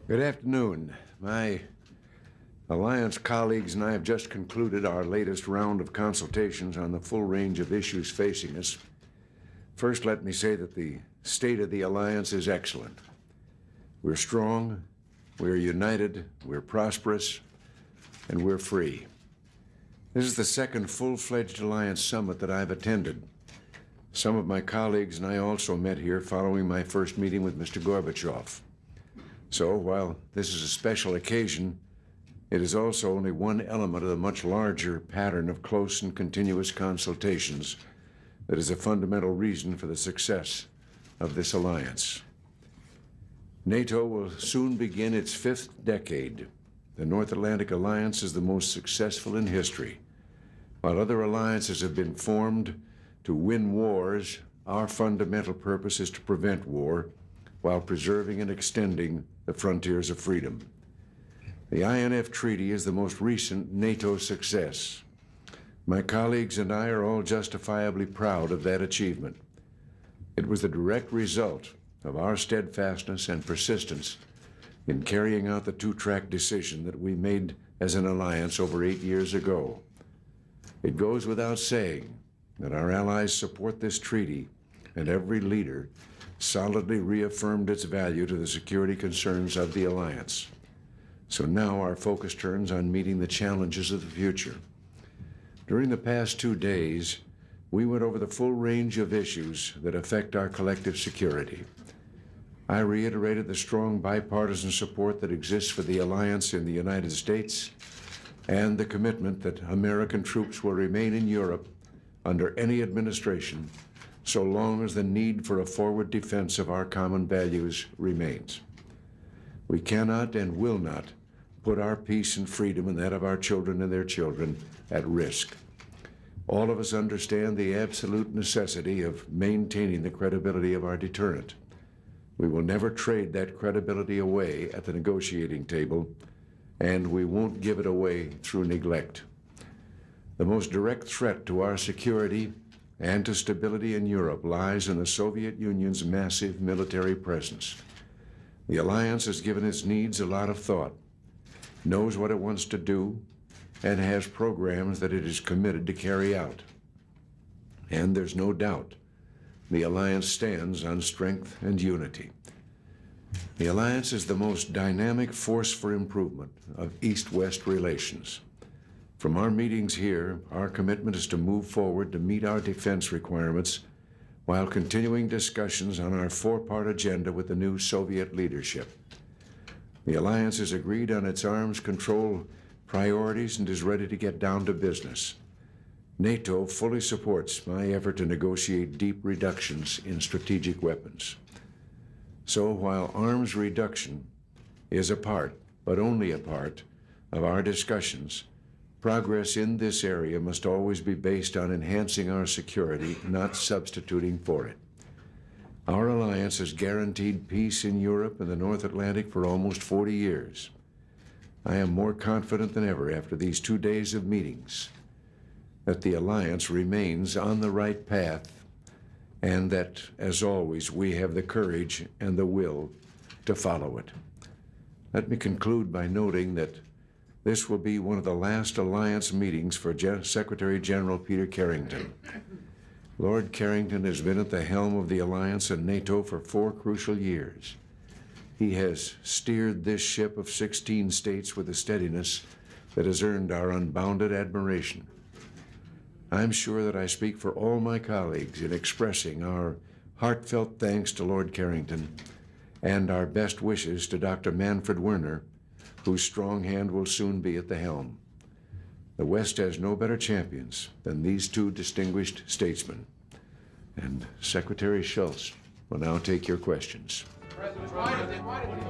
Good afternoon. My Alliance colleagues and I have just concluded our latest round of consultations on the full range of issues facing us. First, let me say that the state of the Alliance is excellent. We're strong, we're united, we're prosperous, and we're free. This is the second full-fledged Alliance summit that I've attended. Some of my colleagues and I also met here following my first meeting with Mr. Gorbachev. So, while this is a special occasion, it is also only one element of the much larger pattern of close and continuous consultations that is a fundamental reason for the success of this alliance. NATO will soon begin its 5th decade. The North Atlantic Alliance is the most successful in history. While other alliances have been formed to win wars, our fundamental purpose is to prevent war while preserving and extending the frontiers of freedom. The INF Treaty is the most recent NATO success. My colleagues and I are all justifiably proud of that achievement. It was the direct result of our steadfastness and persistence in carrying out the two-track decision that we made as an alliance over 8 years ago. It goes without saying that our allies support this treaty, and every leader solidly reaffirmed its value to the security concerns of the alliance. So now our focus turns on meeting the challenges of the future. During the past 2 days, we went over the full range of issues that affect our collective security. I reiterated the strong bipartisan support that exists for the alliance in the United States and the commitment that American troops will remain in Europe under any administration so long as the need for a forward defense of our common values remains. We cannot and will not put our peace and freedom and that of our children and their children at risk. All of us understand the absolute necessity of maintaining the credibility of our deterrent. We will never trade that credibility away at the negotiating table, and we won't give it away through neglect. The most direct threat to our security and to stability in Europe lies in the Soviet Union's massive military presence. The alliance has given its needs a lot of thought, knows what it wants to do, and has programs that it is committed to carry out. And there's no doubt the alliance stands on strength and unity. The alliance is the most dynamic force for improvement of East-West relations. From our meetings here, our commitment is to move forward to meet our defense requirements while continuing discussions on our 4-part agenda with the new Soviet leadership. The alliance has agreed on its arms control priorities and is ready to get down to business. NATO fully supports my effort to negotiate deep reductions in strategic weapons. So while arms reduction is a part, but only a part, of our discussions, progress in this area must always be based on enhancing our security, not substituting for it. Our alliance has guaranteed peace in Europe and the North Atlantic for almost 40 years. I am more confident than ever after these 2 days of meetings that the alliance remains on the right path and that, as always, we have the courage and the will to follow it. Let me conclude by noting that this will be one of the last alliance meetings for Secretary General Peter Carrington. Lord Carrington has been at the helm of the alliance and NATO for 4 crucial years. He has steered this ship of 16 states with a steadiness that has earned our unbounded admiration. I'm sure that I speak for all my colleagues in expressing our heartfelt thanks to Lord Carrington and our best wishes to Dr. Manfred Werner, whose strong hand will soon be at the helm. The West has no better champions than these 2 distinguished statesmen. And Secretary Schultz will now take your questions. President, why did the